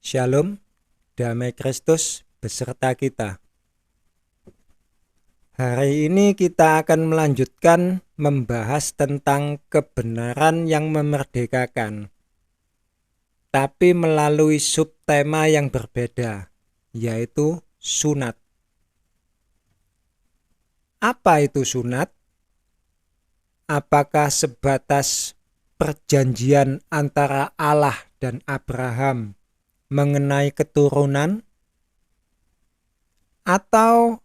Shalom, damai Kristus beserta kita. Hari ini kita akan melanjutkan membahas tentang kebenaran yang memerdekakan, tapi melalui subtema yang berbeda, yaitu sunat. Apa itu sunat? Apakah sebatas perjanjian antara Allah dan Abraham mengenai keturunan, atau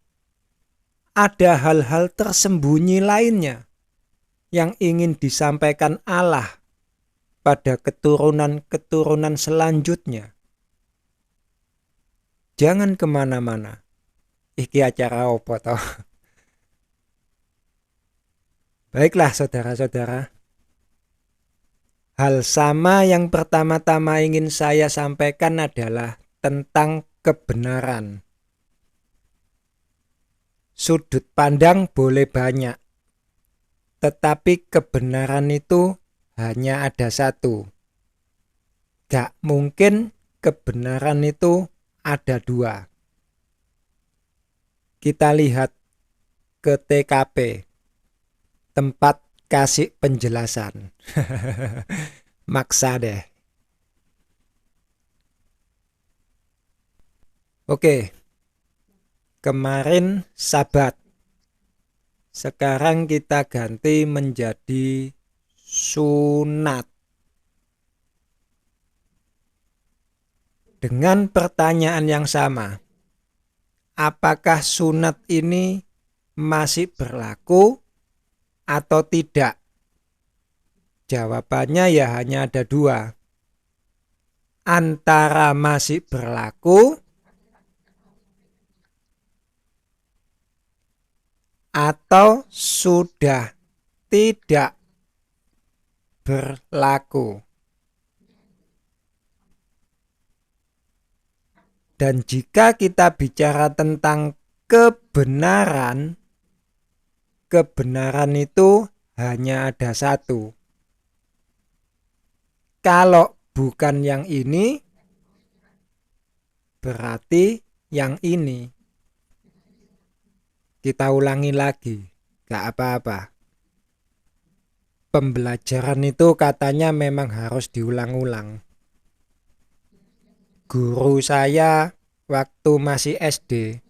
ada hal-hal tersembunyi lainnya yang ingin disampaikan Allah pada keturunan-keturunan selanjutnya? Jangan kemana-mana. Iki acara opo toh? Baiklah saudara-saudara. Hal sama yang pertama-tama ingin saya sampaikan adalah tentang kebenaran. Sudut pandang boleh banyak, tetapi kebenaran itu hanya ada satu. Gak mungkin kebenaran itu ada dua. Kita lihat ke TKP, tempat kasih penjelasan. Maksa deh. Oke. Kemarin Sabat. Sekarang kita ganti menjadi sunat. Dengan pertanyaan yang sama. Apakah sunat ini masih berlaku atau tidak? Jawabannya ya hanya ada dua. Antara masih berlaku atau sudah tidak berlaku. Dan jika kita bicara tentang kebenaran, kebenaran itu hanya ada satu. Kalau bukan yang ini, berarti yang ini. Kita ulangi lagi, gak apa-apa. Pembelajaran itu katanya memang harus diulang-ulang. Guru saya waktu masih SD,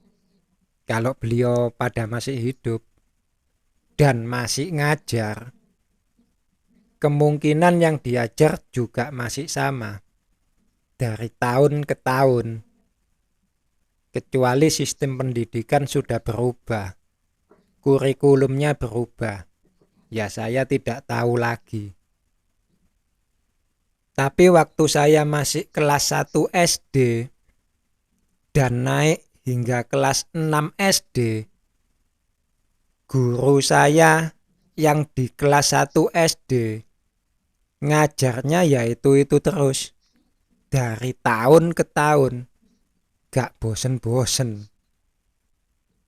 kalau beliau pada masih hidup dan masih ngajar, kemungkinan yang diajar juga masih sama dari tahun ke tahun. Kecuali sistem pendidikan sudah berubah, kurikulumnya berubah. Ya saya tidak tahu lagi. Tapi waktu saya masih kelas 1 SD dan naik hingga kelas 6 SD, guru saya yang di kelas 1 SD ngajarnya yaitu itu terus. Dari tahun ke tahun. Gak bosen-bosen.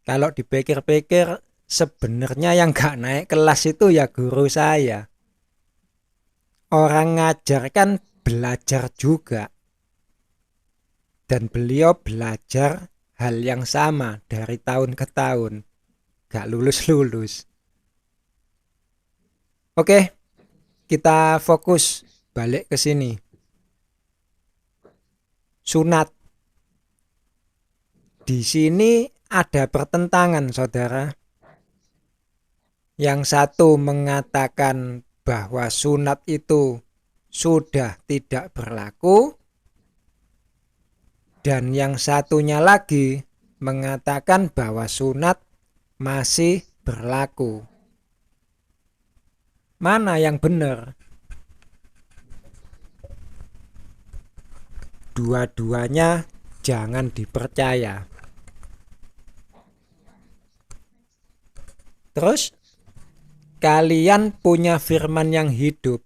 Kalau dipikir-pikir, sebenarnya yang gak naik kelas itu ya guru saya. Orang ngajar kan belajar juga. Dan beliau belajar hal yang sama dari tahun ke tahun. Gak lulus-lulus. Oke, kita fokus balik ke sini. Sunat. Di sini ada pertentangan, saudara. Yang satu mengatakan bahwa sunat itu sudah tidak berlaku, dan yang satunya lagi mengatakan bahwa sunat masih berlaku. Mana yang benar? Dua-duanya jangan dipercaya. Terus, kalian punya firman yang hidup.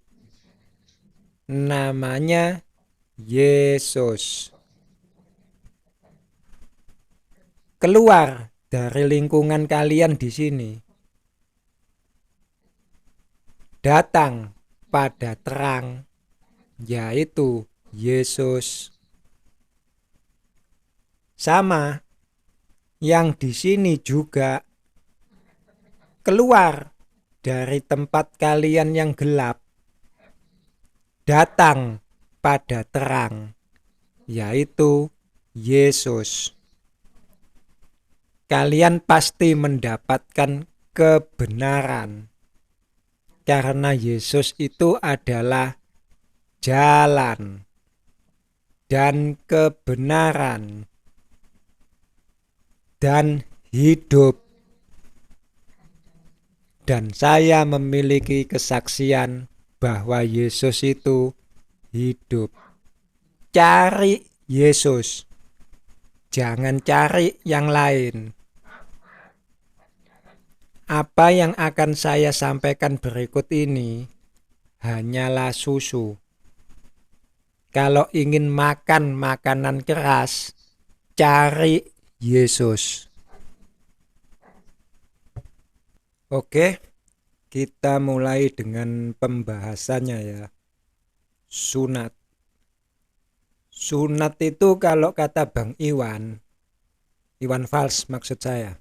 Namanya Yesus. Keluar dari lingkungan kalian di sini. Datang pada terang, yaitu Yesus. Sama, yang di sini juga keluar dari tempat kalian yang gelap, datang pada terang, yaitu Yesus. Kalian pasti mendapatkan kebenaran, karena Yesus itu adalah jalan dan kebenaran dan hidup. Dan saya memiliki kesaksian bahwa Yesus itu hidup. Cari Yesus, jangan cari yang lain. Apa yang akan saya sampaikan berikut ini hanyalah susu. Kalau ingin makan makanan keras, cari Yesus. Oke, kita mulai dengan pembahasannya ya. Sunat. Sunat itu kalau kata Bang Iwan Fals maksud saya,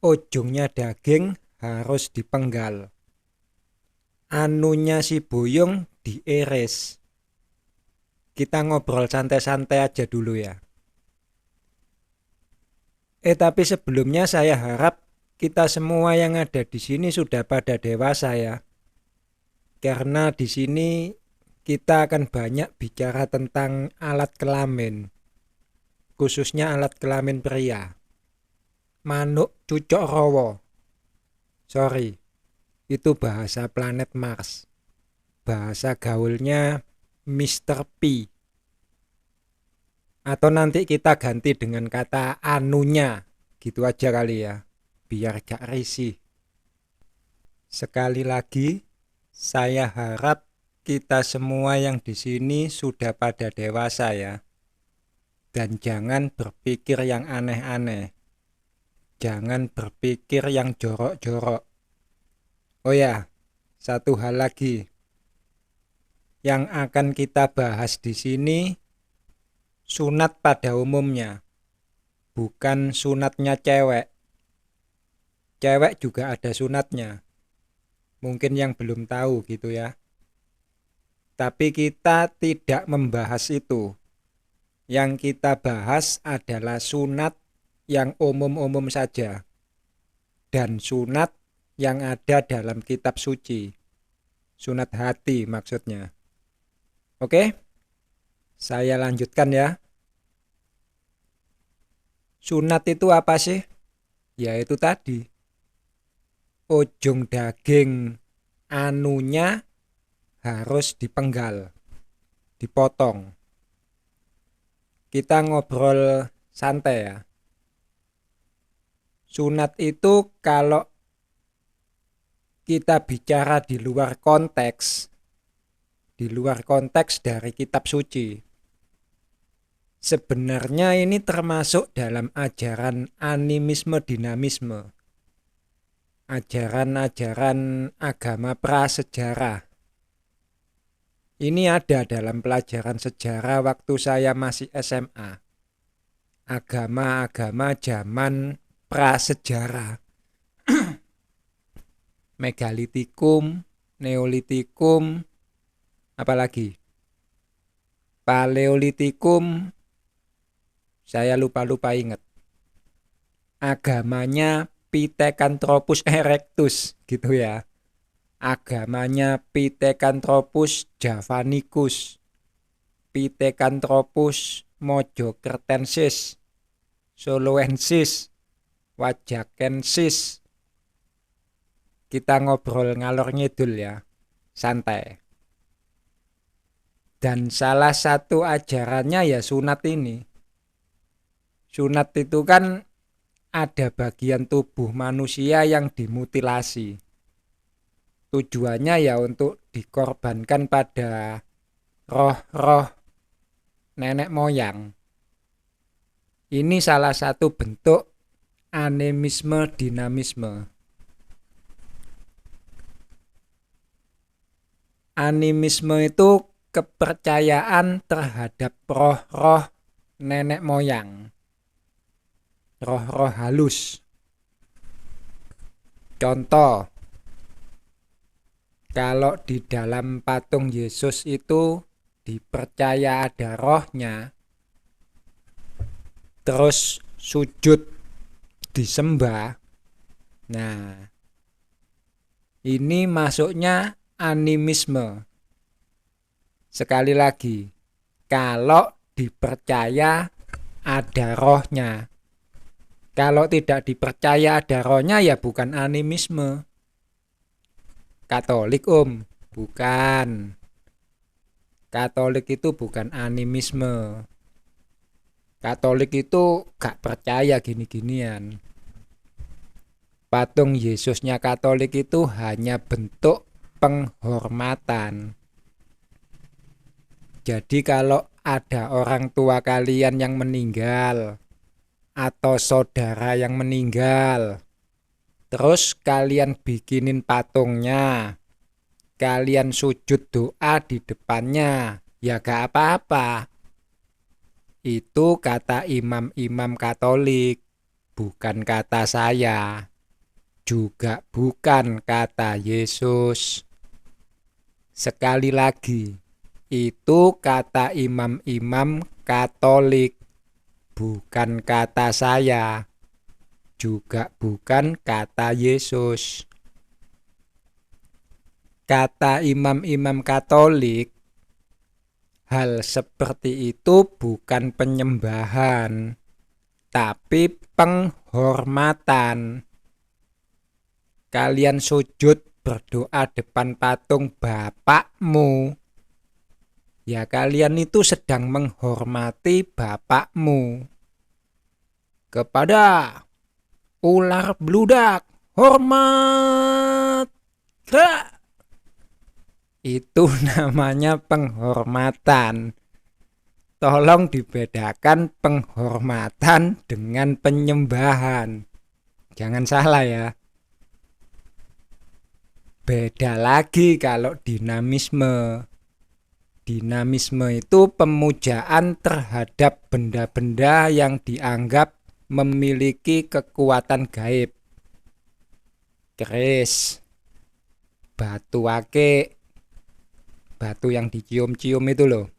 ujungnya daging harus dipenggal. Anunya si buyung diiris. Kita ngobrol santai-santai aja dulu ya. Tapi sebelumnya saya harap kita semua yang ada di sini sudah pada dewasa ya. Karena di sini kita akan banyak bicara tentang alat kelamin. Khususnya alat kelamin pria. Manuk cucok rowo. Sorry, itu bahasa planet Mars. Bahasa gaulnya Mr. P. Atau nanti kita ganti dengan kata anunya. Gitu aja kali ya, biar gak risih. Sekali lagi, saya harap kita semua yang di sini sudah pada dewasa ya. Dan jangan berpikir yang aneh-aneh. Jangan berpikir yang jorok-jorok. Oh ya, satu hal lagi. Yang akan kita bahas di sini sunat pada umumnya, bukan sunatnya cewek. Cewek juga ada sunatnya. Mungkin yang belum tahu gitu ya. Tapi kita tidak membahas itu. Yang kita bahas adalah sunat yang umum-umum saja. Dan sunat yang ada dalam kitab suci. Sunat hati maksudnya. Oke? Saya lanjutkan ya. Sunat itu apa sih? Yaitu tadi. Ujung daging anunya harus dipenggal, dipotong. Kita ngobrol santai ya. Sunat itu kalau kita bicara di luar konteks dari kitab suci, sebenarnya ini termasuk dalam ajaran animisme dinamisme. Ajaran-ajaran agama prasejarah. Ini ada dalam pelajaran sejarah waktu saya masih SMA. Agama-agama zaman prasejarah. Megalitikum, Neolitikum, apalagi? Paleolitikum, saya lupa ingat. Agamanya Pithecanthropus erectus gitu ya. Agamanya Pithecanthropus javanicus, Pithecanthropus mojokertensis, soloensis, wajakensis. Kita ngobrol ngalor ngidul ya, santai. Dan salah satu ajarannya ya sunat ini. Sunat itu kan ada bagian tubuh manusia yang dimutilasi. Tujuannya ya untuk dikorbankan pada roh-roh nenek moyang. Ini salah satu bentuk animisme dinamisme. Animisme itu kepercayaan terhadap roh-roh nenek moyang, roh-roh halus. Contoh, kalau di dalam patung Yesus itu dipercaya ada rohnya, terus sujud disembah. Nah, ini masuknya animisme. Sekali lagi, kalau dipercaya ada rohnya. Kalau tidak dipercaya ada rohnya ya bukan animisme. Katolik bukan. Katolik itu bukan animisme. Katolik itu gak percaya gini-ginian. Patung Yesusnya Katolik itu hanya bentuk penghormatan. Jadi kalau ada orang tua kalian yang meninggal atau saudara yang meninggal, terus kalian bikinin patungnya, kalian sujud doa di depannya, ya gak apa-apa. Itu kata imam-imam Katolik, bukan kata saya. Juga bukan kata Yesus. Sekali lagi, itu kata imam-imam Katolik, bukan kata saya. Juga bukan kata Yesus. Kata imam-imam Katolik, hal seperti itu bukan penyembahan, tapi penghormatan. Kalian sujud berdoa depan patung bapakmu, ya kalian itu sedang menghormati bapakmu. Kepada ular bludak, hormat. Itu namanya penghormatan. Tolong dibedakan penghormatan dengan penyembahan. Jangan salah ya. Beda lagi kalau dinamisme. Dinamisme itu pemujaan terhadap benda-benda yang dianggap memiliki kekuatan gaib. Keris, batu akik, batu yang dicium-cium itu loh.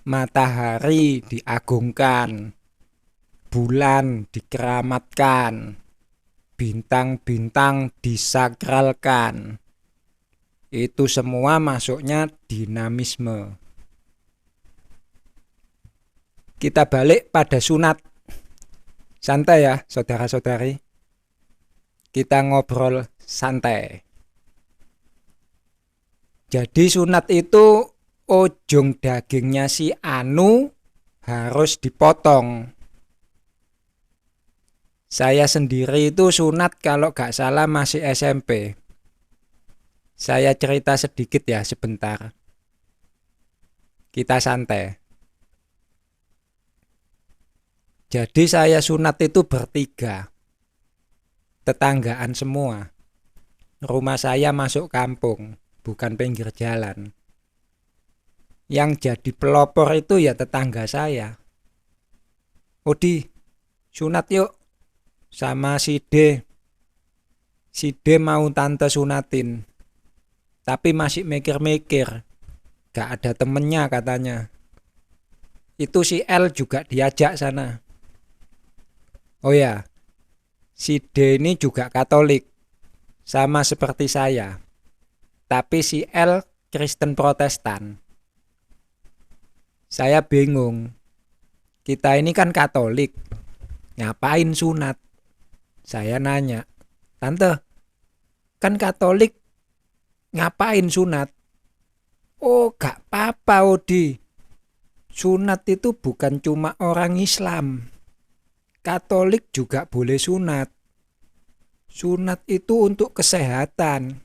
Matahari diagungkan, bulan dikeramatkan, bintang-bintang disakralkan. Itu semua masuknya dinamisme. Kita balik pada sunat. Santai ya saudara-saudari. Kita ngobrol santai. Jadi sunat itu ujung dagingnya si anu harus dipotong. Saya sendiri itu sunat kalau gak salah masih SMP. Saya cerita sedikit ya sebentar. Kita santai. Jadi saya sunat itu bertiga. Tetanggaan semua. Rumah saya masuk kampung, bukan pinggir jalan. Yang jadi pelopor itu ya tetangga saya. Odi, sunat yuk. Sama si D. Si D mau tante sunatin. Tapi masih mikir-mikir. Gak ada temennya katanya. Itu si L juga diajak sana. Oh ya, si D ini juga Katolik. Sama seperti saya. Tapi si L Kristen Protestan. Saya bingung. Kita ini kan Katolik. Ngapain sunat? Saya nanya, tante, kan Katolik, ngapain sunat? Oh, gak apa-apa, Odi. Sunat itu bukan cuma orang Islam. Katolik juga boleh sunat. Sunat itu untuk kesehatan.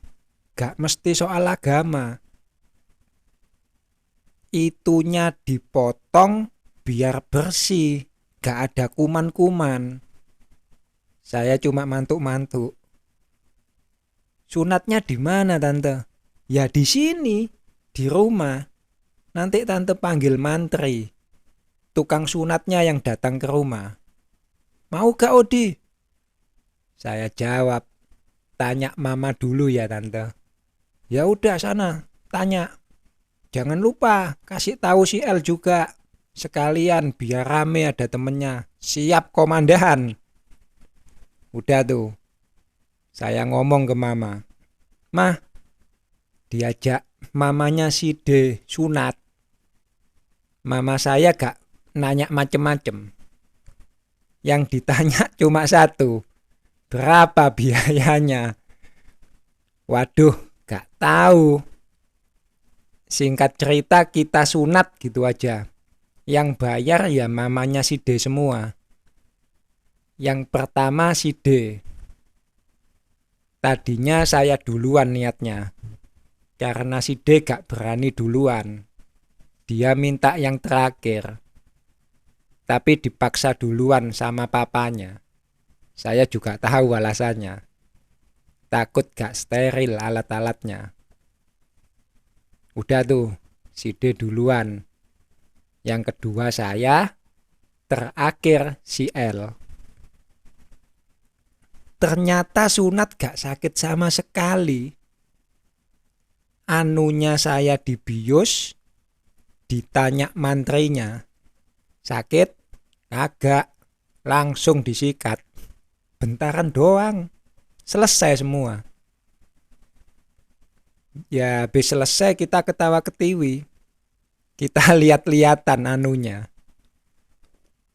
Gak mesti soal agama. Itunya dipotong biar bersih. Gak ada kuman-kuman. Saya cuma mantuk-mantuk. Sunatnya di mana, tante? Ya di sini, di rumah. Nanti tante panggil mantri. tukang sunatnya yang datang ke rumah. Mau gak Odi? Saya jawab, tanya mama dulu ya tante. Ya udah sana, tanya. Jangan lupa kasih tahu si El juga. Sekalian biar rame ada temennya. Siap komandan. Udah tuh. Saya ngomong ke mama. Mah, diajak mamanya si D sunat. Mama saya gak nanya macem-macem. Yang ditanya cuma satu. Berapa biayanya? Waduh, gak tahu. Singkat cerita kita sunat gitu aja. Yang bayar ya mamanya si D semua. Yang pertama si D. Tadinya saya duluan niatnya. Karena si D gak berani duluan. Dia minta yang terakhir. Tapi dipaksa duluan sama papanya. Saya juga tahu alasannya. Takut gak steril alat-alatnya. Udah tuh, si D duluan. Yang kedua saya, terakhir si L. Ternyata sunat gak sakit sama sekali. Anunya saya dibius, ditanya mantrinya. Sakit? Kagak, langsung disikat. Bentaran doang, selesai semua. Ya habis selesai kita ketawa ketiwi. Kita lihat-lihatan anunya.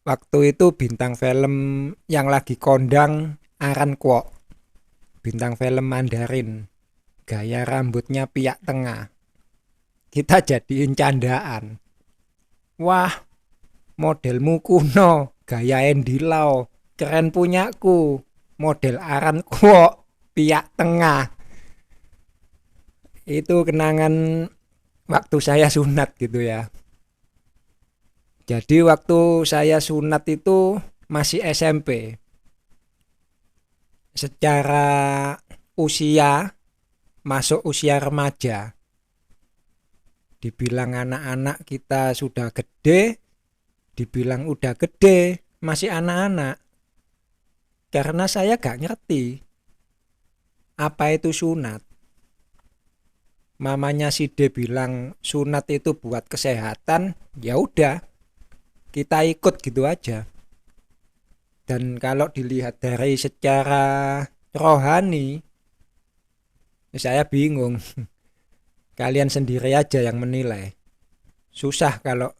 Waktu itu bintang film yang lagi kondang Aran Kwok. Bintang film Mandarin. Gaya rambutnya piak tengah. Kita jadiin candaan. Wah, modelmu kuno, gaya Andy Lau. Keren punyaku, model Aran Kwok, piak tengah. Itu kenangan waktu saya sunat gitu ya. Jadi waktu saya sunat itu masih SMP. Secara usia, masuk usia remaja. Dibilang anak-anak kita sudah gede, dibilang udah gede, masih anak-anak. Karena saya gak ngerti apa itu sunat. Mamanya si D bilang sunat itu buat kesehatan, ya udah kita ikut gitu aja. Dan kalau dilihat dari secara rohani, saya bingung. Kalian sendiri aja yang menilai. Susah kalau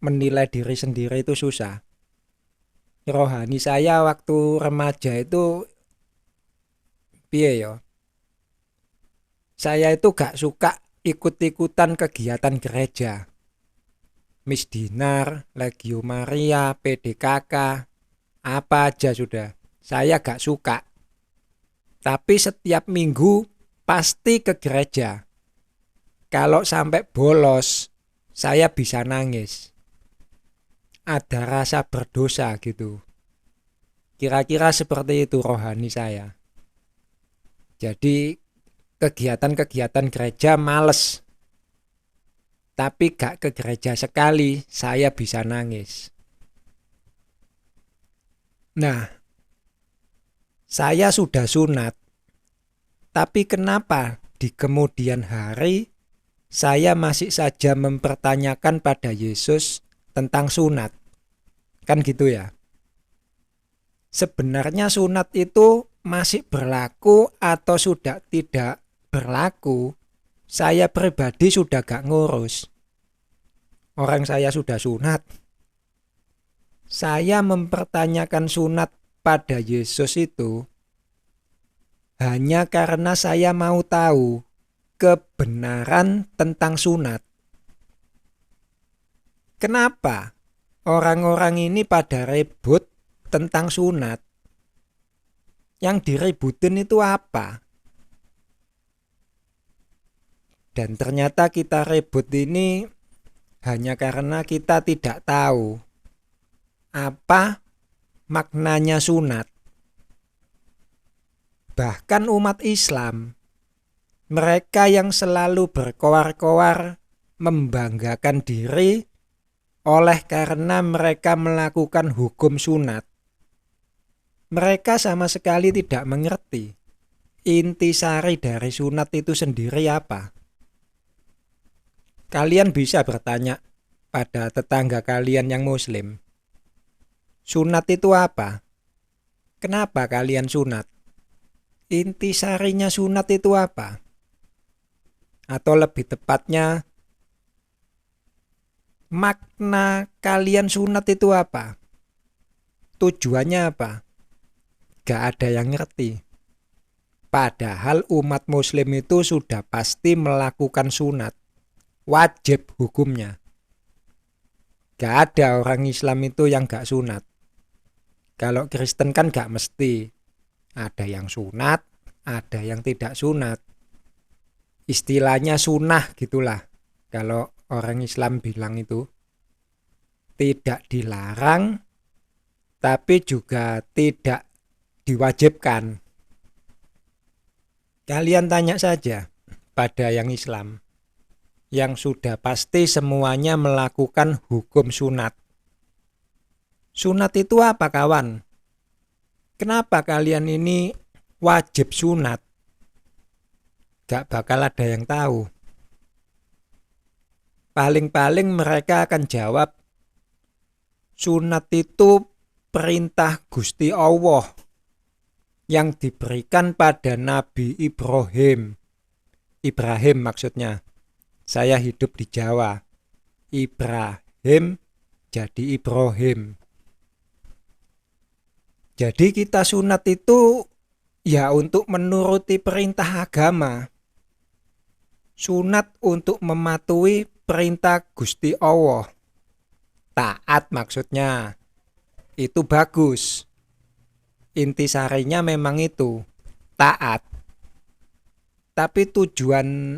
menilai diri sendiri itu susah. Rohani saya waktu remaja itu piye yo? Saya itu gak suka ikut-ikutan kegiatan gereja. Miss Dinar, Legio Maria, PDKK, apa aja sudah. Saya gak suka. Tapi setiap minggu pasti ke gereja. Kalau sampai bolos, saya bisa nangis. Ada rasa berdosa gitu. Kira-kira seperti itu rohani saya. Jadi kegiatan-kegiatan gereja males. Tapi gak ke gereja sekali, saya bisa nangis. Nah, saya sudah sunat. Tapi kenapa di kemudian hari saya masih saja mempertanyakan pada Yesus tentang sunat? Kan gitu ya. Sebenarnya sunat itu masih berlaku atau sudah tidak berlaku, saya pribadi sudah gak ngurus. Orang saya sudah sunat. Saya mempertanyakan sunat pada Yesus itu hanya karena saya mau tahu kebenaran tentang sunat. Kenapa orang-orang ini pada ribut tentang sunat? Yang diributin itu apa? Dan ternyata kita ribut ini hanya karena kita tidak tahu apa maknanya sunat. Bahkan umat Islam, mereka yang selalu berkoar-koar membanggakan diri Oleh karena mereka melakukan hukum sunat, mereka sama sekali tidak mengerti intisari dari sunat itu sendiri apa. Kalian bisa bertanya pada tetangga kalian yang muslim, sunat itu apa? Kenapa kalian sunat? Intisarinya sunat itu apa? Atau lebih tepatnya, makna kalian sunat itu apa? Tujuannya apa? Gak ada yang ngerti. Padahal umat muslim itu sudah pasti melakukan sunat. Wajib hukumnya. Gak ada orang Islam itu yang gak sunat. Kalau Kristen kan gak mesti. Ada yang sunat, ada yang tidak sunat. Istilahnya sunnah gitulah. Kalau orang Islam bilang itu tidak dilarang, tapi juga tidak diwajibkan. Kalian tanya saja pada yang Islam, yang sudah pasti semuanya melakukan hukum sunat. Sunat itu apa, kawan? Kenapa kalian ini wajib sunat? Gak bakal ada yang tahu. Paling-paling mereka akan jawab, sunat itu perintah Gusti Allah yang diberikan pada Nabi Ibrahim. Ibrahim maksudnya. Saya hidup di Jawa. Ibrahim jadi Ibrahim. Jadi kita sunat itu ya untuk menuruti perintah agama. Sunat untuk mematuhi perintah Gusti Allah. Taat maksudnya. Itu bagus. Intisarinya memang itu, taat. Tapi tujuan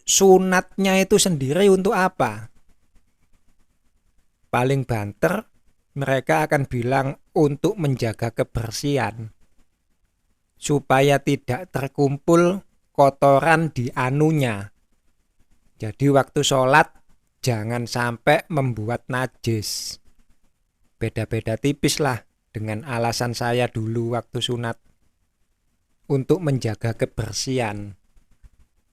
sunatnya itu sendiri untuk apa? Paling banter, mereka akan bilang untuk menjaga kebersihan. Supaya tidak terkumpul kotoran di anunya. Jadi waktu sholat, jangan sampai membuat najis. Beda-beda tipis lah dengan alasan saya dulu waktu sunat. Untuk menjaga kebersihan.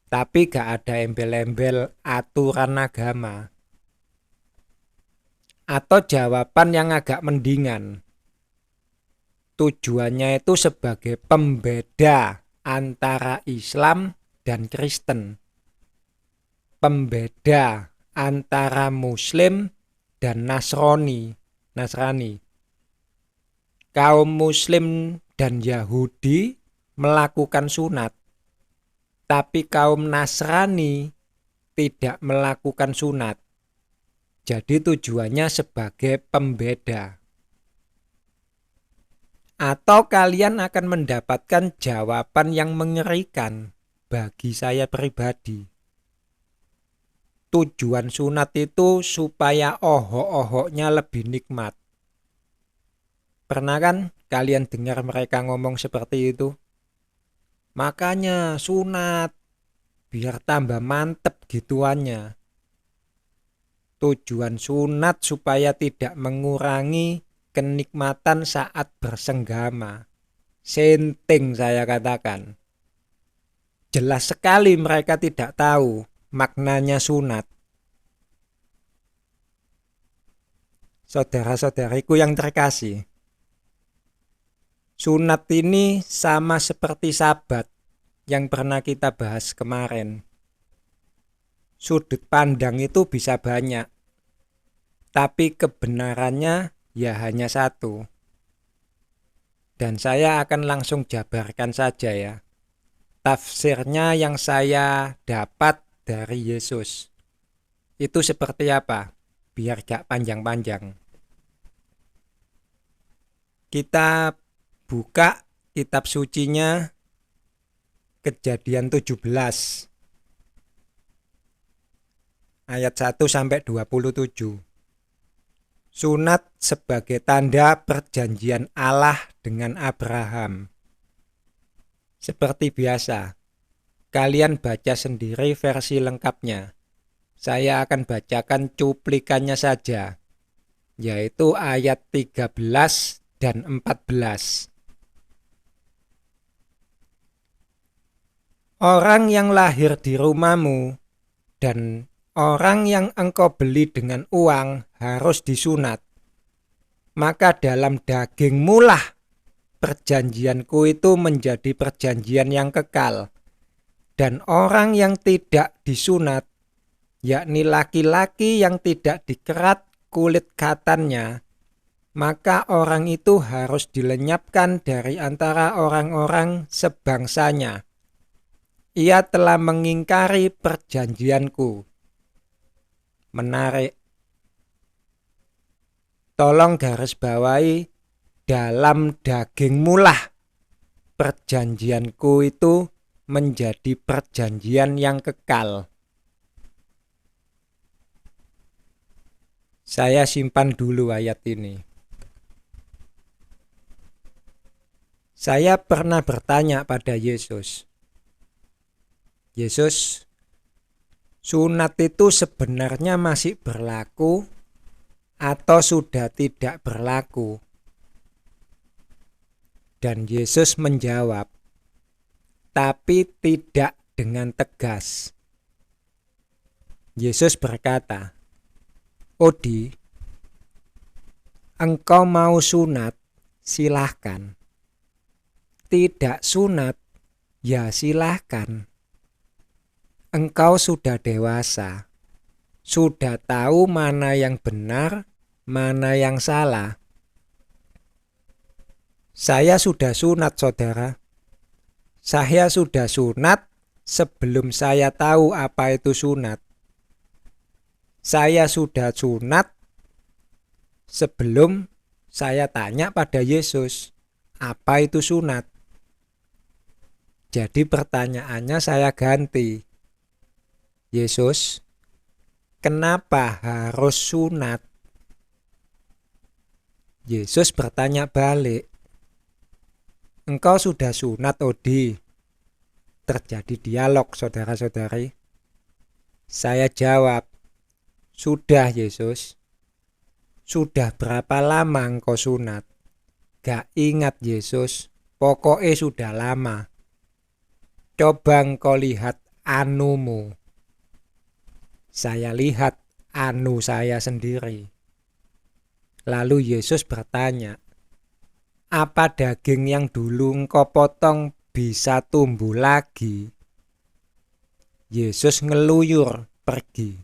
Tapi gak ada embel-embel aturan agama. Atau jawaban yang agak mendingan. Tujuannya itu sebagai pembeda antara Islam dan Kristen. Pembeda antara Muslim dan Nasrani. Kaum Muslim dan Yahudi melakukan sunat, tapi kaum Nasrani tidak melakukan sunat. Jadi tujuannya sebagai pembeda. Atau kalian akan mendapatkan jawaban yang mengerikan bagi saya pribadi. Tujuan sunat itu supaya ohok-ohoknya lebih nikmat. Pernah kan kalian dengar mereka ngomong seperti itu? Makanya sunat, biar tambah mantep gituannya. Tujuan sunat supaya tidak mengurangi kenikmatan saat bersenggama. Senting saya katakan. Jelas sekali mereka tidak tahu maknanya sunat. Saudara-saudariku yang terkasih, sunat ini sama seperti sabat yang pernah kita bahas kemarin. Sudut pandang itu bisa banyak, tapi kebenarannya ya hanya satu. Dan saya akan langsung jabarkan saja ya. Tafsirnya yang saya dapat dari Yesus. Itu seperti apa? Biar gak panjang-panjang. Kita buka kitab sucinya Kejadian 17. Ayat 1 sampai 27. Sunat sebagai tanda perjanjian Allah dengan Abraham. Seperti biasa, kalian baca sendiri versi lengkapnya. Saya akan bacakan cuplikannya saja, yaitu ayat 13 dan 14. Orang yang lahir di rumahmu dan orang yang engkau beli dengan uang harus disunat. Maka dalam dagingmu lah perjanjianku itu menjadi perjanjian yang kekal. Dan orang yang tidak disunat, yakni laki-laki yang tidak dikerat kulit khatannya, maka orang itu harus dilenyapkan dari antara orang-orang sebangsanya. Ia telah mengingkari perjanjianku. Menarik. Tolong garis bawahi, dalam dagingmu lah perjanjianku itu menjadi perjanjian yang kekal. Saya simpan dulu ayat ini. Saya pernah bertanya pada Yesus, Yesus, sunat itu sebenarnya masih berlaku atau sudah tidak berlaku? Dan Yesus menjawab, tapi tidak dengan tegas. Yesus berkata, Odi, engkau mau sunat, silahkan. Tidak sunat, ya silahkan. Engkau sudah dewasa, sudah tahu mana yang benar, mana yang salah. Saya sudah sunat, saudara. Saya sudah sunat sebelum saya tahu apa itu sunat. Saya sudah sunat sebelum saya tanya pada Yesus, apa itu sunat? Jadi pertanyaannya saya ganti. Yesus, kenapa harus sunat? Yesus bertanya balik, engkau sudah sunat, Odi? Terjadi dialog, saudara-saudari. Saya jawab, sudah Yesus. Sudah berapa lama engkau sunat? Gak ingat Yesus, pokoknya sudah lama. Coba engkau lihat anumu. Saya lihat anu saya sendiri. Lalu Yesus bertanya, apa daging yang dulu engkau potong bisa tumbuh lagi? Yesus ngeluyur pergi.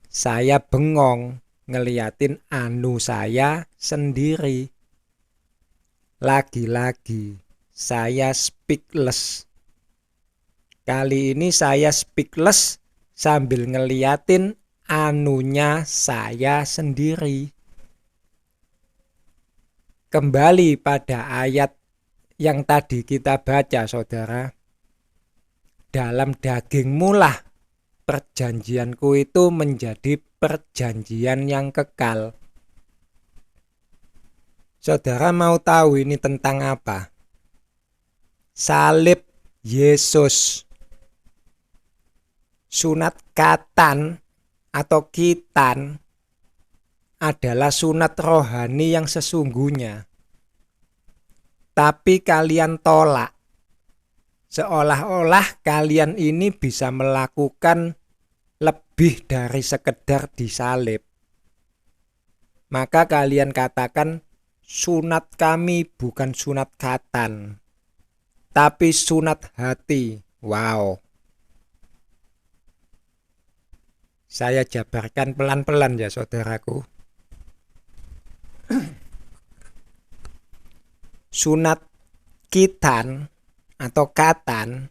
Saya bengong ngeliatin anu saya sendiri. Lagi-lagi saya speechless. Kali ini saya speechless sambil ngeliatin anunya saya sendiri. Kembali pada ayat yang tadi kita baca, saudara. Dalam dagingmu lah perjanjianku itu menjadi perjanjian yang kekal. Saudara mau tahu ini tentang apa? Salib Yesus. Sunat khatan atau khitan adalah sunat rohani yang sesungguhnya. Tapi kalian tolak. Seolah-olah kalian ini bisa melakukan lebih dari sekedar disalib. Maka kalian katakan, sunat kami bukan sunat khatan, tapi sunat hati. Wow. Saya jabarkan pelan-pelan ya, saudaraku. Sunat khitan atau khatan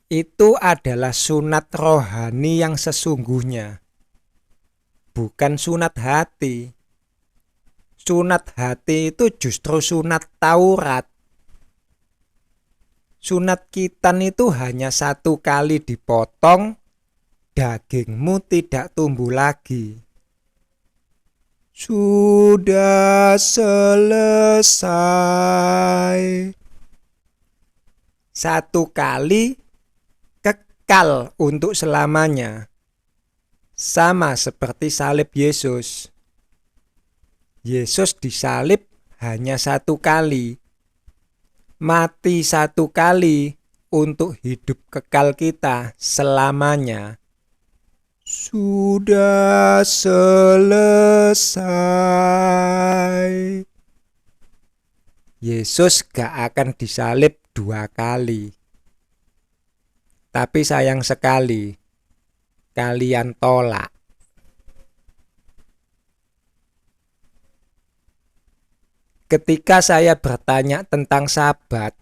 itu adalah sunat rohani yang sesungguhnya, bukan sunat hati. Sunat hati itu justru sunat Taurat. Sunat khitan itu hanya satu kali dipotong, dagingmu tidak tumbuh lagi. Sudah selesai. Satu kali kekal untuk selamanya. Sama seperti salib Yesus. Yesus disalib hanya satu kali, mati satu kali untuk hidup kekal kita selamanya. Sudah selesai. Yesus gak akan disalib 2 kali. Tapi sayang sekali, kalian tolak. Ketika saya bertanya tentang Sabat,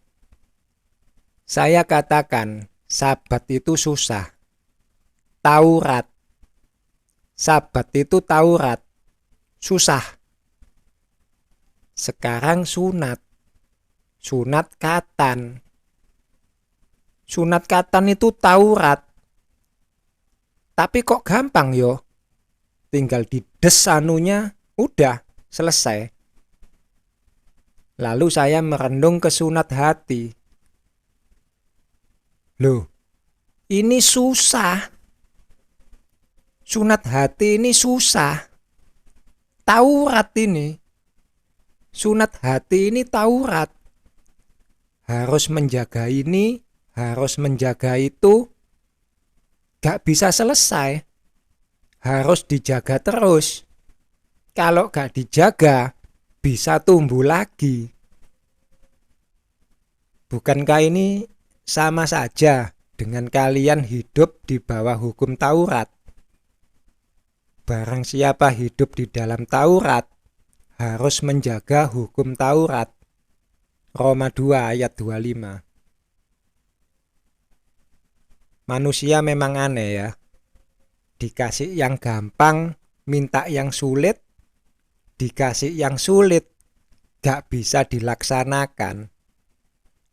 saya katakan Sabat itu susah. Taurat. Sabat itu Taurat. Susah. Sekarang sunat. Sunat katan. Sunat katan itu Taurat. Tapi kok gampang yo? Tinggal dides anunya, udah selesai. Lalu saya merenung ke sunat hati. Loh, ini susah. Sunat hati ini susah. Taurat ini. Sunat hati ini Taurat. Harus menjaga ini, harus menjaga itu. Gak bisa selesai. Harus dijaga terus. Kalau gak dijaga, bisa tumbuh lagi. Bukankah ini sama saja dengan kalian hidup di bawah hukum Taurat? Barang siapa hidup di dalam Taurat, harus menjaga hukum Taurat. Roma 2 ayat 25. Manusia memang aneh ya. Dikasih yang gampang, minta yang sulit. Dikasih yang sulit, gak bisa dilaksanakan.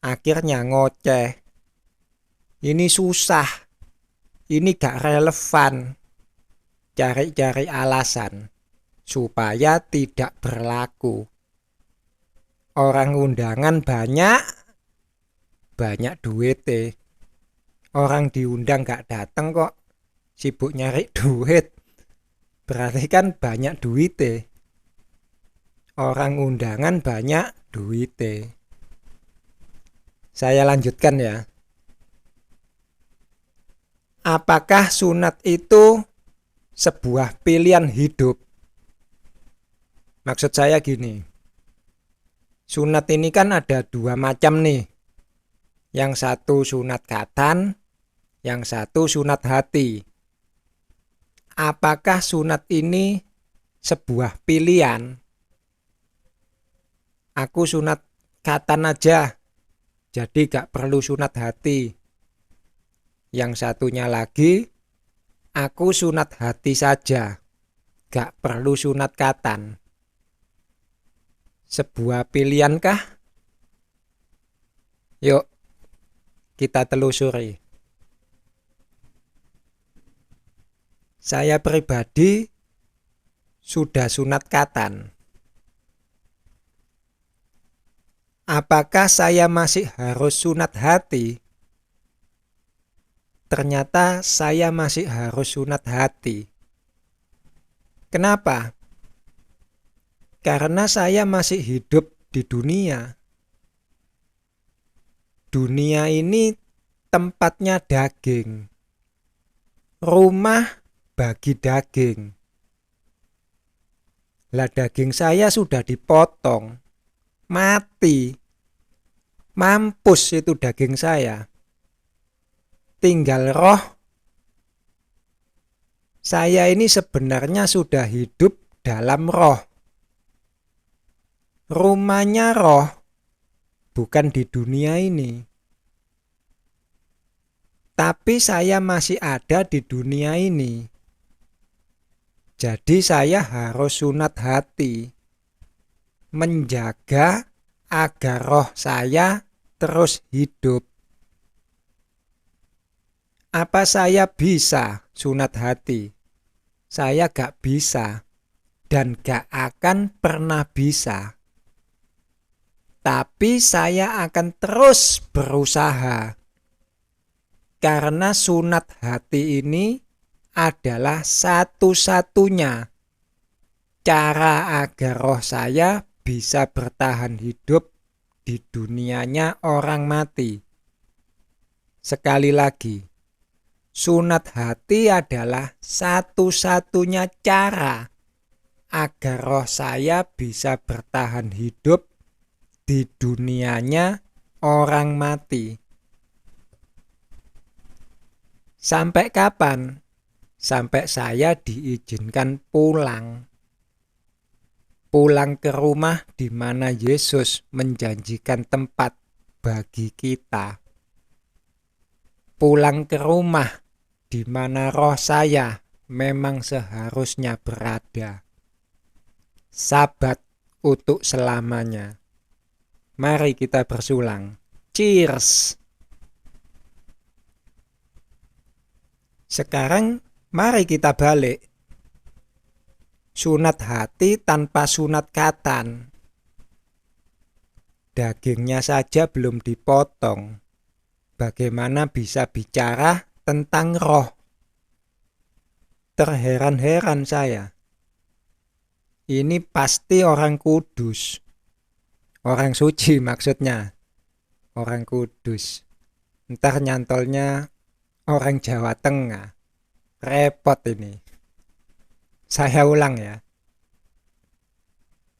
Akhirnya ngoceh. Ini susah. Ini gak relevan. Cari-cari alasan supaya tidak berlaku. Orang undangan banyak duit. Orang diundang gak dateng kok, sibuk nyari duit. Berarti kan banyak duit. Orang undangan banyak duit. Saya lanjutkan ya. Apakah sunat itu sebuah pilihan hidup? Maksud saya gini. Sunat ini kan ada 2 macam nih. Yang satu sunat katan, yang satu sunat hati. Apakah sunat ini sebuah pilihan? Aku sunat katan aja, jadi gak perlu sunat hati. Yang satunya lagi, aku sunat hati saja, gak perlu sunat katan. Sebuah pilihankah? Yuk, kita telusuri. Saya pribadi sudah sunat katan. Apakah saya masih harus sunat hati? Ternyata saya masih harus sunat hati. Kenapa? Karena saya masih hidup di dunia. Dunia ini tempatnya daging. Rumah bagi daging. Lah daging saya sudah dipotong. Mati. Mampus itu daging saya. Tinggal roh. Saya ini sebenarnya sudah hidup dalam roh. Rumahnya roh, bukan di dunia ini. Tapi saya masih ada di dunia ini. Jadi saya harus sunat hati. Menjaga agar roh saya terus hidup. Apa saya bisa sunat hati? Saya gak bisa dan gak akan pernah bisa. Tapi saya akan terus berusaha. Karena sunat hati ini adalah satu-satunya cara agar roh saya bisa bertahan hidup di dunianya orang mati. Sekali lagi, sunat hati adalah satu-satunya cara agar roh saya bisa bertahan hidup di dunianya orang mati. Sampai kapan? Sampai saya diizinkan pulang ke rumah di mana Yesus menjanjikan tempat bagi kita. Pulang ke rumah di mana roh saya memang seharusnya berada. Sabat untuk selamanya. Mari kita bersulang. Cheers! Sekarang mari kita balik. Sunat hati tanpa sunat katan. Dagingnya saja belum dipotong. Bagaimana bisa bicara tentang roh? Terheran-heran saya. Ini pasti orang kudus. Orang suci maksudnya. Orang kudus. Ntar nyantolnya orang Jawa Tengah. Repot ini. Saya ulang ya.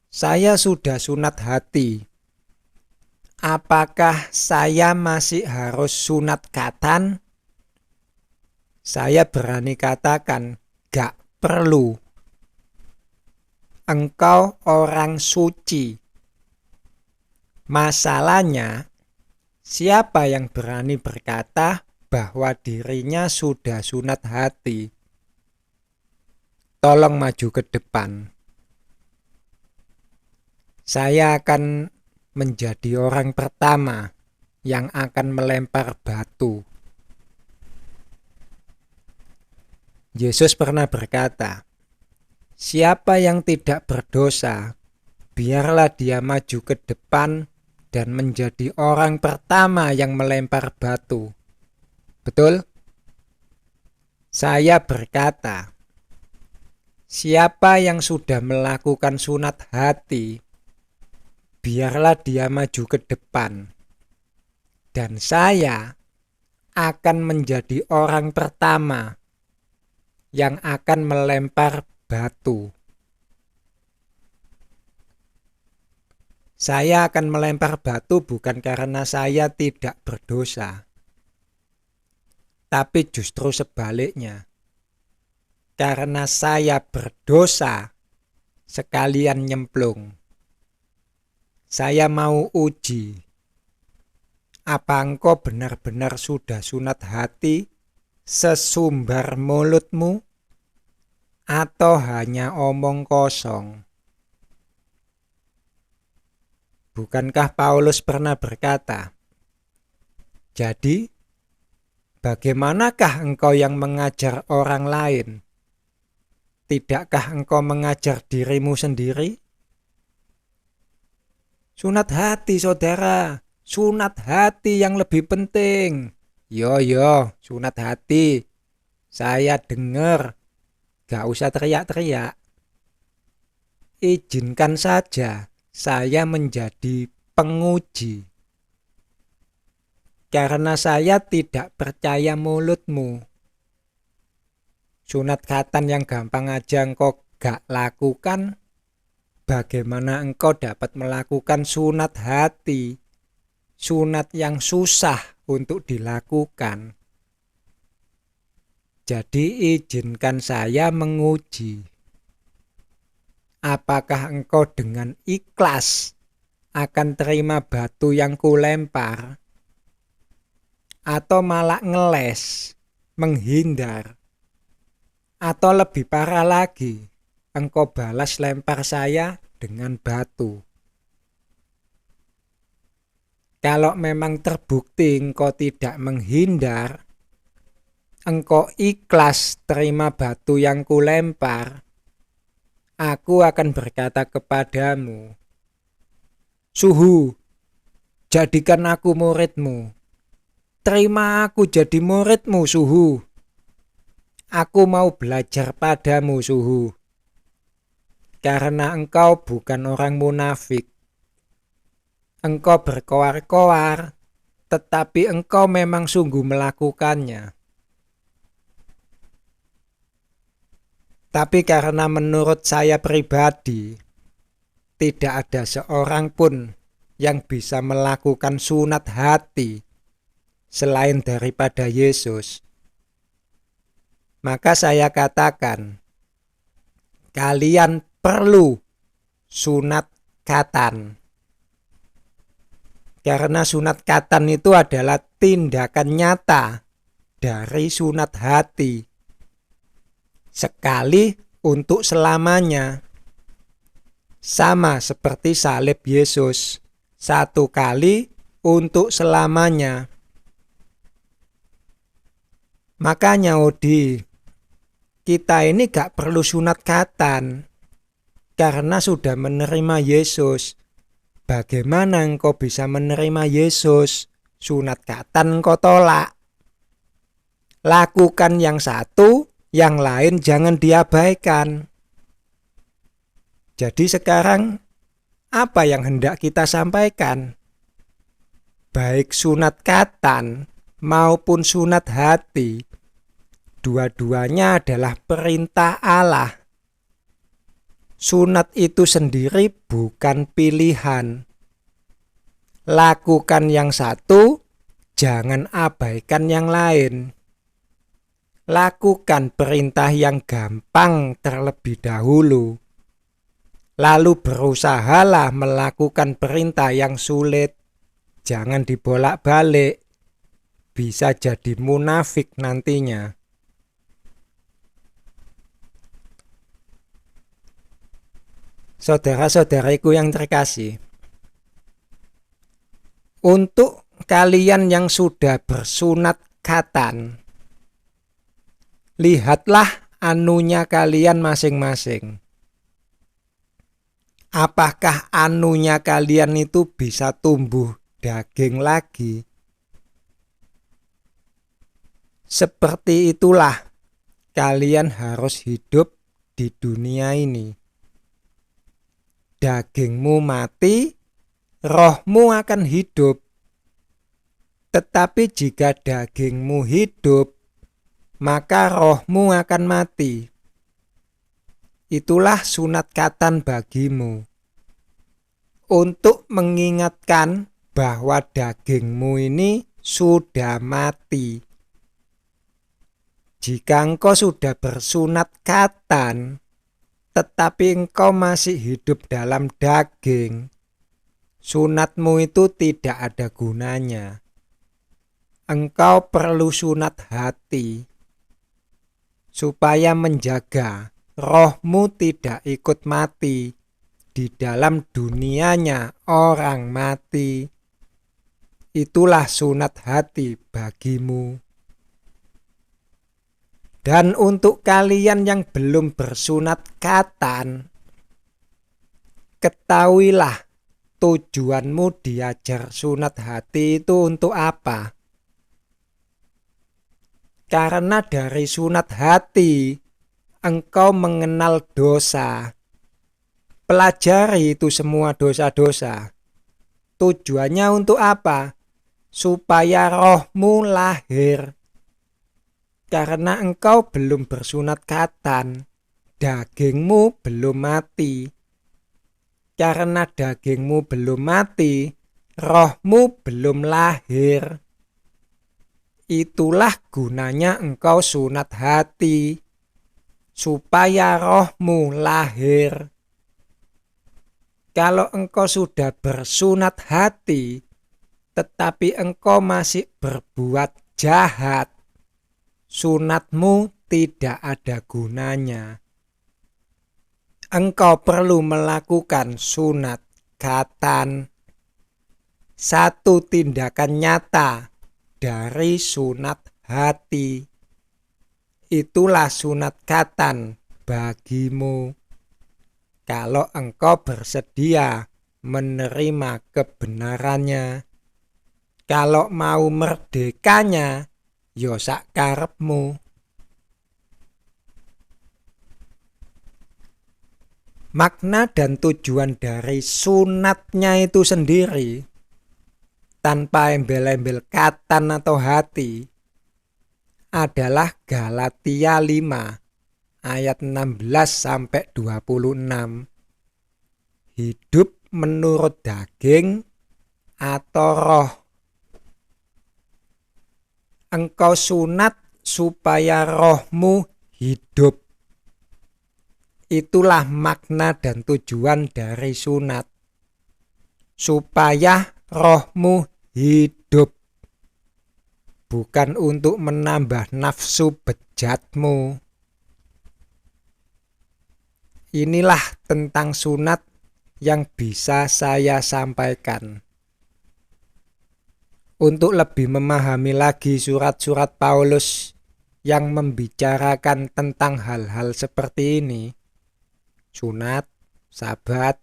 Saya sudah sunat hati. Apakah saya masih harus sunat katan? Saya berani katakan, gak perlu. Engkau orang suci. Masalahnya, siapa yang berani berkata bahwa dirinya sudah sunat hati? Tolong maju ke depan. Saya akan menjadi orang pertama yang akan melempar batu. Yesus pernah berkata, siapa yang tidak berdosa, biarlah dia maju ke depan dan menjadi orang pertama yang melempar batu. Betul? Saya berkata, siapa yang sudah melakukan sunat hati, biarlah dia maju ke depan. Dan saya akan menjadi orang pertama yang akan melempar batu. Saya akan melempar batu bukan karena saya tidak berdosa, tapi justru sebaliknya. Karena saya berdosa, sekalian nyemplung. Saya mau uji, apa engkau benar-benar sudah sunat hati sesumbar mulutmu, atau hanya omong kosong? Bukankah Paulus pernah berkata, jadi, bagaimanakah engkau yang mengajar orang lain? Tidakkah engkau mengajar dirimu sendiri? Sunat hati, saudara. Sunat hati yang lebih penting. Yo, sunat hati. Saya dengar. Gak usah teriak-teriak. Izinkan saja saya menjadi penguji. Karena saya tidak percaya mulutmu. Sunat khatan yang gampang aja engkau gak lakukan. Bagaimana engkau dapat melakukan sunat hati? Sunat yang susah untuk dilakukan. Jadi izinkan saya menguji. Apakah engkau dengan ikhlas akan terima batu yang kulempar? Atau malah ngeles, menghindar? Atau lebih parah lagi, engkau balas lempar saya dengan batu? Kalau memang terbukti engkau tidak menghindar, engkau ikhlas terima batu yang kulempar, aku akan berkata kepadamu, Suhu, jadikan aku muridmu. Terima aku jadi muridmu, Suhu. Aku mau belajar padamu, suhu, karena engkau bukan orang munafik. Engkau berkoar-koar, tetapi engkau memang sungguh melakukannya. Tapi karena menurut saya pribadi, tidak ada seorang pun yang bisa melakukan sunat hati selain daripada Yesus. Maka saya katakan, kalian perlu sunat khatan. Karena sunat khatan itu adalah tindakan nyata dari sunat hati. Sekali untuk selamanya. Sama seperti salib Yesus. Satu kali untuk selamanya. Makanya Odi, kita ini gak perlu sunat khatan. Karena sudah menerima Yesus. Bagaimana engkau bisa menerima Yesus? Sunat khatan engkau tolak. Lakukan yang satu, yang lain jangan diabaikan. Jadi sekarang apa yang hendak kita sampaikan? Baik sunat khatan maupun sunat hati, dua-duanya adalah perintah Allah. Sunat itu sendiri bukan pilihan. Lakukan yang satu, jangan abaikan yang lain. Lakukan perintah yang gampang terlebih dahulu. Lalu berusahalah melakukan perintah yang sulit. Jangan dibolak-balik. Bisa jadi munafik nantinya. Saudara-saudariku yang terkasih, untuk kalian yang sudah bersunat khatan, lihatlah anunya kalian masing-masing. Apakah anunya kalian itu bisa tumbuh daging lagi? Seperti itulah kalian harus hidup di dunia ini. Dagingmu mati, rohmu akan hidup. Tetapi jika dagingmu hidup, maka rohmu akan mati. Itulah sunat khatan bagimu. Untuk mengingatkan bahwa dagingmu ini sudah mati. Jika engkau sudah bersunat khatan, tetapi engkau masih hidup dalam daging, sunatmu itu tidak ada gunanya. Engkau perlu sunat hati, supaya menjaga rohmu tidak ikut mati di dalam dunianya orang mati. Itulah sunat hati bagimu. Dan untuk kalian yang belum bersunat khatan, ketahuilah tujuanmu diajar sunat hati itu untuk apa? Karena dari sunat hati, engkau mengenal dosa. Pelajari itu semua dosa-dosa. Tujuannya untuk apa? Supaya rohmu lahir. Karena engkau belum bersunat khatan, dagingmu belum mati. Karena dagingmu belum mati, rohmu belum lahir. Itulah gunanya engkau sunat hati, supaya rohmu lahir. Kalau engkau sudah bersunat hati, tetapi engkau masih berbuat jahat, sunatmu tidak ada gunanya. Engkau perlu melakukan sunat khatan. Satu tindakan nyata dari sunat hati. Itulah sunat khatan bagimu. Kalau engkau bersedia menerima kebenarannya. Kalau mau merdekanya, yo sak karepmu. Makna dan tujuan dari sunatnya itu sendiri, tanpa embel-embel katan atau hati, adalah Galatia 5 ayat 16-26. Hidup menurut daging atau roh. Engkau sunat supaya rohmu hidup. Itulah makna dan tujuan dari sunat. Supaya rohmu hidup. Bukan untuk menambah nafsu bejatmu. Inilah tentang sunat yang bisa saya sampaikan. Untuk lebih memahami lagi surat-surat Paulus yang membicarakan tentang hal-hal seperti ini, sunat, sabat,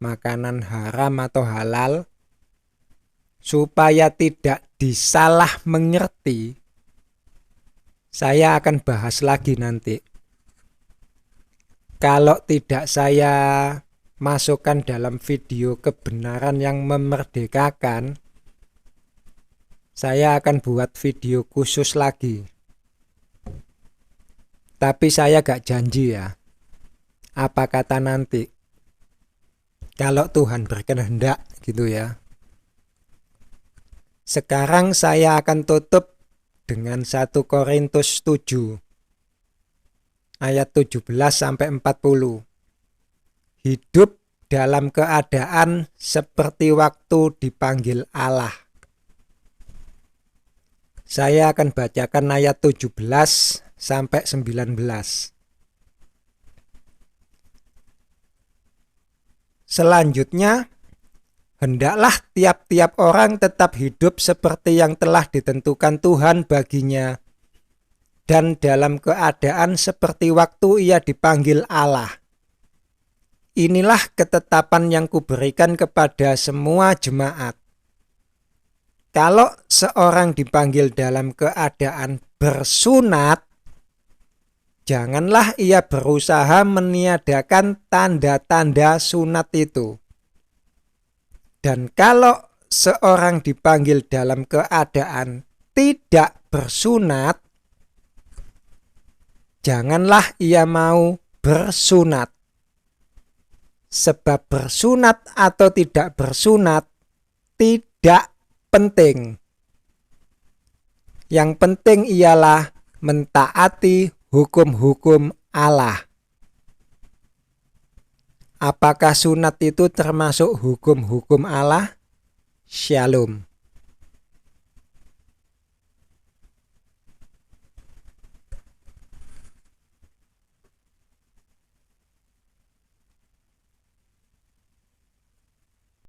makanan haram atau halal, supaya tidak disalah mengerti, saya akan bahas lagi nanti. Kalau tidak saya masukkan dalam video kebenaran yang memerdekakan, saya akan buat video khusus lagi. Tapi saya gak janji ya. Apa kata nanti? Kalau Tuhan berkehendak gitu ya. Sekarang saya akan tutup dengan 1 Korintus 7 ayat 17-40. Hidup dalam keadaan seperti waktu dipanggil Allah. Saya akan bacakan ayat 17-19. Selanjutnya, hendaklah tiap-tiap orang tetap hidup seperti yang telah ditentukan Tuhan baginya, dan dalam keadaan seperti waktu ia dipanggil Allah. Inilah ketetapan yang kuberikan kepada semua jemaat. Kalau seorang dipanggil dalam keadaan bersunat, janganlah ia berusaha meniadakan tanda-tanda sunat itu. Dan kalau seorang dipanggil dalam keadaan tidak bersunat, janganlah ia mau bersunat. Sebab bersunat atau tidak bersunat tidak penting. Yang penting ialah mentaati hukum-hukum Allah. Apakah sunat itu termasuk hukum-hukum Allah? Shalom.